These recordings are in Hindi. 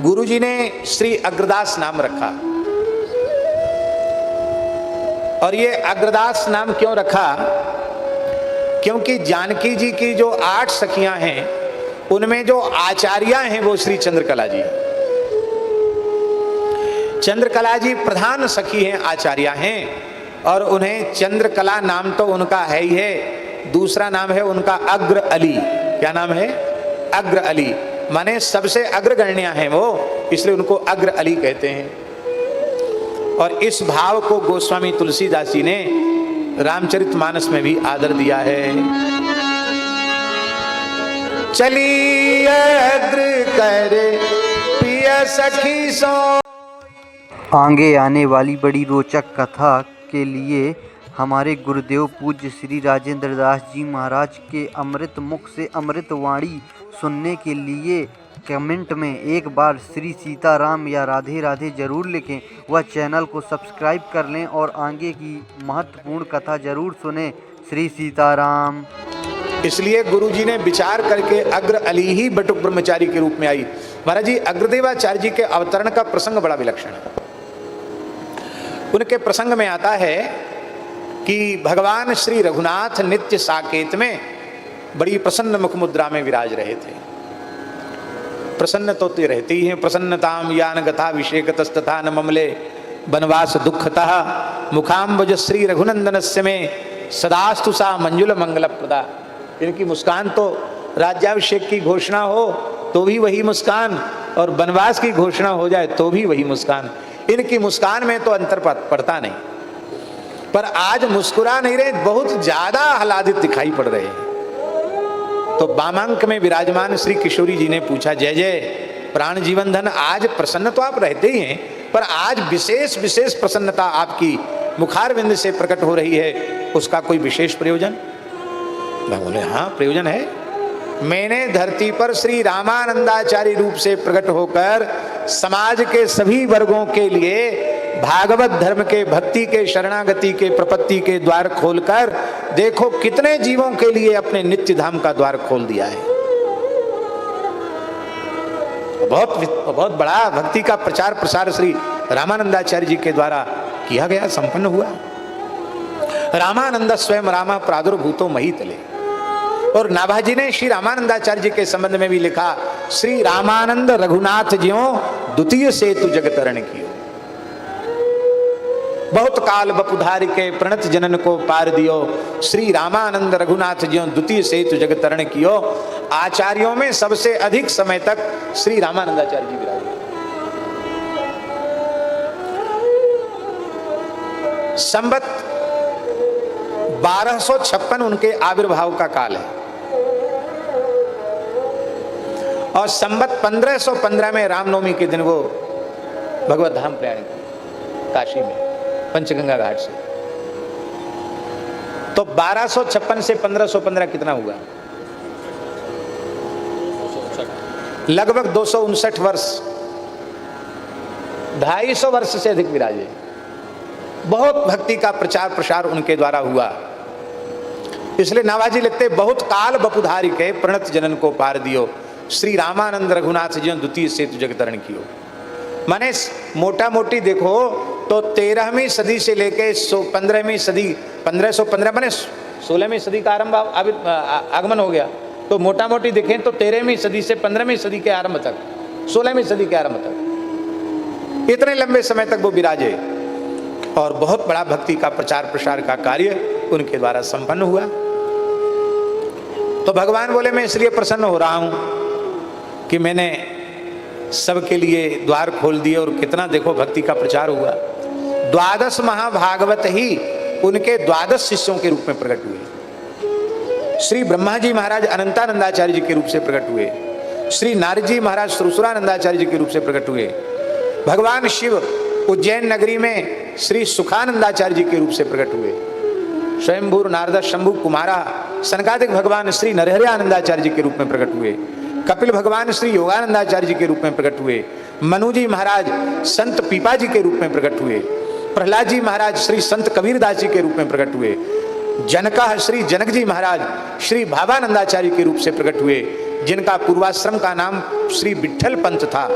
गुरुजी ने श्री अग्रदास नाम रखा। और ये अग्रदास नाम क्यों रखा? क्योंकि जानकी जी की जो 8 सखियां हैं उनमें जो आचार्या हैं वो श्री चंद्रकला जी। चंद्रकला जी प्रधान सखी हैं, आचार्या हैं, और उन्हें चंद्रकला नाम तो उनका है ही है, दूसरा नाम है उनका अग्र अली। क्या नाम है? अग्र अली, माने सबसे अग्रगण्य हैं वो, इसलिए उनको अग्र अली कहते हैं। और इस भाव को गोस्वामी तुलसीदास जी ने रामचरितमानस में भी आदर दिया है। चली अग्र करे पिया सखी सो। आगे आने वाली बड़ी रोचक कथा के लिए हमारे गुरुदेव पूज्य श्री राजेंद्र दास जी महाराज के अमृत मुख से अमृत वाणी सुनने के लिए कमेंट में एक बार श्री सीताराम या राधे राधे जरूर लिखें। वह चैनल को सब्सक्राइब कर लें और आगे की महत्वपूर्ण कथा जरूर सुनें। श्री सीताराम। इसलिए गुरुजी ने विचार करके अग्र अली ही बटुक ब्रह्मचारी के रूप में आई। महाराज जी अग्रदेवाचार्य जी के अवतरण का प्रसंग बड़ा विलक्षण है। उनके प्रसंग में आता है कि भगवान श्री रघुनाथ नित्य साकेत में बड़ी प्रसन्न मुख मुद्रा में विराज रहे थे। प्रसन्न तो रहती ही हैं, प्रसन्नताम यान गथा विषेकतस्तथा न ममले वनवास दुखतः मुखाम्बुज श्री रघुनंदनस्य में सदास्तु सा मंजुल मंगल प्रदा। इनकी मुस्कान तो राज्याभिषेक की घोषणा हो तो भी वही मुस्कान, और वनवास की घोषणा हो जाए तो भी वही मुस्कान। इनकी मुस्कान में तो अंतर पड़ता नहीं, पर आज मुस्कुरा नहीं रहे, बहुत ज्यादा आह्लादित दिखाई पड़ रहे हैं। तो वामांक में विराजमान श्री किशोरी जी ने पूछा, जय जय प्राण जीवन धन, आज प्रसन्न तो आप रहते ही हैं, पर आज विशेष विशेष प्रसन्नता आपकी मुखारविंद से प्रकट हो रही है, उसका कोई विशेष प्रयोजन? मैं बोले हाँ प्रयोजन है। मैंने धरती पर श्री रामानंदाचार्य रूप से प्रकट होकर समाज के सभी वर्गों के लिए भागवत धर्म के, भक्ति के, शरणागति के, प्रपत्ति के द्वार खोलकर देखो कितने जीवों के लिए अपने नित्य धाम का द्वार खोल दिया है। बहुत बड़ा भक्ति का प्रचार प्रसार श्री रामानंदाचार्य जी के द्वारा किया गया, संपन्न हुआ। रामानंद स्वयं रामा प्रादुर्भूतो महीतले। और नाभाजी ने श्री रामानंदाचार्य जी के संबंध में भी लिखा, श्री रामानंद रघुनाथ ज्यों द्वितीय सेतु जगतरण कियो, बहुत काल बपुधारी के प्रणत जनन को पार दियो, श्री रामानंद रघुनाथ ज्यों द्वितीय सेतु जगतरण कियो। आचार्यों में सबसे अधिक समय तक श्री रामानंदाचार्य जी विराजे। संवत 1256 उनके आविर्भाव का काल है, और संवत 1515 में रामनवमी के दिन वो भगवत धाम प्रयाण किए काशी में पंचगंगा घाट से। तो 1256 से 1515 कितना हुआ? लगभग 259 वर्ष, 250 वर्ष से अधिक विराजे। बहुत भक्ति का प्रचार प्रसार उनके द्वारा हुआ। इसलिए नाभाजी लिखते, बहुत काल बपुधारी के प्रणत जनन को पार दियो, श्री रामानंद रघुनाथ जी द्वितीय सेतु जगतरण कियो। माने मोटा मोटी देखो तो 13वीं सदी से लेके 15वीं सदी, 1515 माने 16वीं सदी का आगमन हो गया। तो मोटा मोटी देखें तो 13वीं सदी से 15वीं सदी के आरंभ तक, 16वीं सदी के आरंभ तक, इतने लंबे समय तक वो विराजे, और बहुत बड़ा भक्ति का प्रचार प्रसार का कार्य उनके द्वारा संपन्न हुआ। तो भगवान बोले, मैं इसलिए प्रसन्न हो रहा हूं कि मैंने सबके लिए द्वार खोल दिए, और कितना देखो भक्ति का प्रचार हुआ। 12 महाभागवत ही उनके 12 शिष्यों के रूप में प्रकट हुए। श्री ब्रह्मा जी महाराज अनंतानंदाचार्य जी के रूप से प्रकट हुए, श्री नारद जी महाराज सुरसुरानंदाचार्य जी के रूप से प्रकट हुए, भगवान शिव उज्जैन नगरी में श्री सुखानंदाचार्य जी के रूप से प्रकट हुए, स्वयंभूर नारद शंभु कुमारा सनकादिक भगवान श्री नरहरि आनंदाचार्य जी के रूप में प्रकट हुए, कपिल भगवान श्री योगानंदाचार्य जी के रूप में प्रकट हुए, मनु जी महाराज संत पीपा जी के रूप में प्रकट हुए, प्रहलाद जी महाराज श्री संत कबीरदास जी के रूप में प्रकट हुए, जनका श्री जनक जी महाराज श्री भावानंदाचार्य के रूप से प्रकट हुए, जिनका पूर्वाश्रम का नाम श्री विठल पंथ था।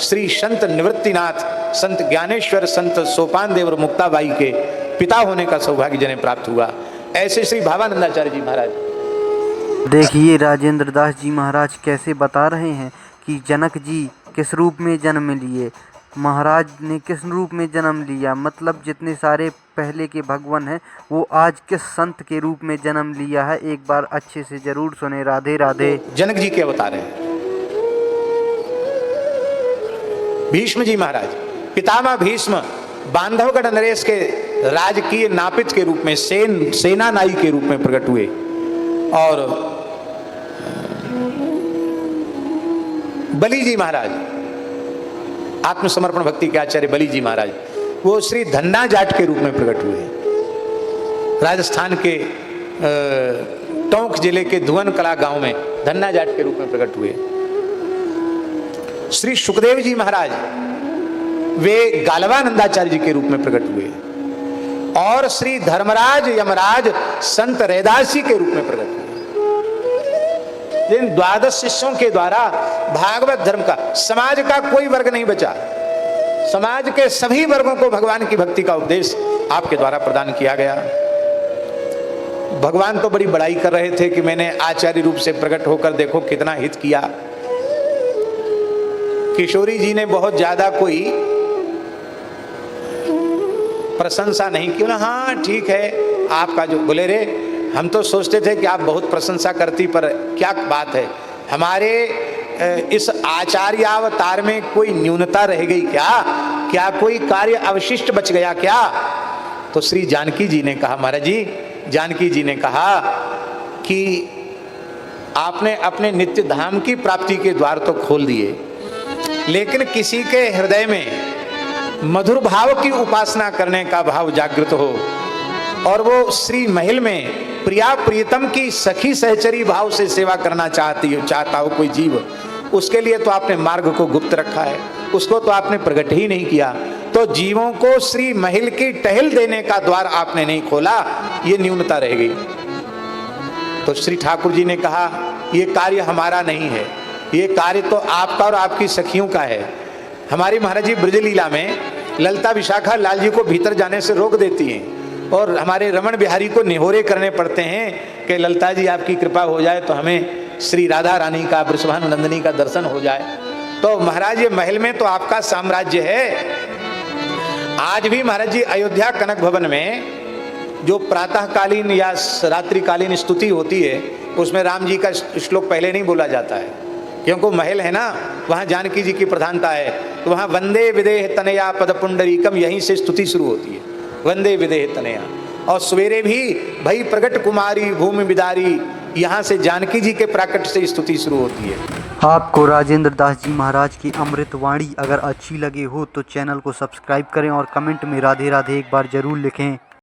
श्री संत निवृत्तिनाथ, संत ज्ञानेश्वर, संत सोपान देव और मुक्ताबाई के पिता होने का सौभाग्य जिन्हें प्राप्त हुआ, ऐसे श्री भावानंदाचार्य जी महाराज। देखिए राजेंद्र दास जी महाराज कैसे बता रहे हैं कि जनक जी किस रूप में जन्म लिए, महाराज ने किस रूप में जन्म लिया, मतलब जितने सारे पहले के भगवान हैं वो आज किस संत के रूप में जन्म लिया है। एक बार अच्छे से जरूर सुने। राधे राधे। जनक जी के अवतार हैं। भीष्म जी महाराज, पितामह भीष्म बांधवगढ़ नरेश के राजकीय नापित के रूप में, सेना नाई के रूप में प्रकट हुए। और बलि जी महाराज, आत्मसमर्पण भक्ति के आचार्य बलि जी महाराज, वो श्री धन्ना जाट के रूप में प्रकट हुए। राजस्थान के टोंक जिले के धुवन कला गांव में धन्ना जाट के रूप में प्रकट हुए। श्री सुखदेव जी महाराज वे गालवानंदाचार्य जी के रूप में प्रकट हुए। और श्री धर्मराज यमराज संत रैदास जी के रूप में प्रकट हुए। इन 12 शिष्यों के द्वारा भागवत धर्म का, समाज का कोई वर्ग नहीं बचा, समाज के सभी वर्गों को भगवान की भक्ति का उपदेश आपके द्वारा प्रदान किया गया। भगवान तो बड़ी बड़ाई कर रहे थे कि मैंने आचार्य रूप से प्रकट होकर देखो कितना हित किया। किशोरी जी ने बहुत ज्यादा कोई प्रशंसा नहीं की ना, हाँ ठीक है आपका जो बोले रे, हम तो सोचते थे कि आप बहुत प्रशंसा करती, पर क्या बात है, हमारे इस आचार्यावतार में कोई न्यूनता रह गई क्या, क्या कोई कार्य अवशिष्ट बच गया क्या? तो श्री जानकी जी ने कहा, महाराज जी, जानकी जी ने कहा कि आपने अपने नित्य धाम की प्राप्ति के द्वार तो खोल दिए, लेकिन किसी के हृदय में मधुर भाव की उपासना करने का भाव जागृत हो और वो श्री महल में प्रिया प्रियतम की सखी सहचरी भाव से सेवा करना चाहता हो कोई जीव, उसके लिए तो आपने मार्ग को गुप्त रखा है, उसको तो आपने प्रकट ही नहीं किया। तो जीवों को श्री महल की टहल देने का द्वार आपने नहीं खोला, ये न्यूनता रह गई। तो श्री ठाकुर जी ने कहा ये कार्य हमारा नहीं है, ये कार्य तो आपका और आपकी सखियों का है। हमारी महाराज जी ब्रजलीला में ललता विशाखा लाल जी को भीतर जाने से रोक देती हैं और हमारे रमण बिहारी को निहोरे करने पड़ते हैं कि ललता जी आपकी कृपा हो जाए तो हमें श्री राधा रानी का, वृषभानुनंदिनी का दर्शन हो जाए। तो महाराज ये महल में तो आपका साम्राज्य है। आज भी महाराज जी अयोध्या कनक भवन में जो प्रातःकालीन या रात्रिकालीन स्तुति होती है उसमें राम जी का श्लोक पहले नहीं बोला जाता है, क्योंकि महल है ना, वहाँ जानकी जी की प्रधानता है। तो वहाँ वंदे विदेह तनया पद पुंडरीकम, यहीं से स्तुति शुरू होती है, वंदे विदेह तनया। और सवेरे भी भई प्रगट कुमारी भूमि बिदारी, यहाँ से जानकी जी के प्राकट से स्तुति शुरू होती है। आपको राजेंद्र दास जी महाराज की अमृतवाणी अगर अच्छी लगे हो तो चैनल को सब्सक्राइब करें और कमेंट में राधे राधे एक बार जरूर लिखें।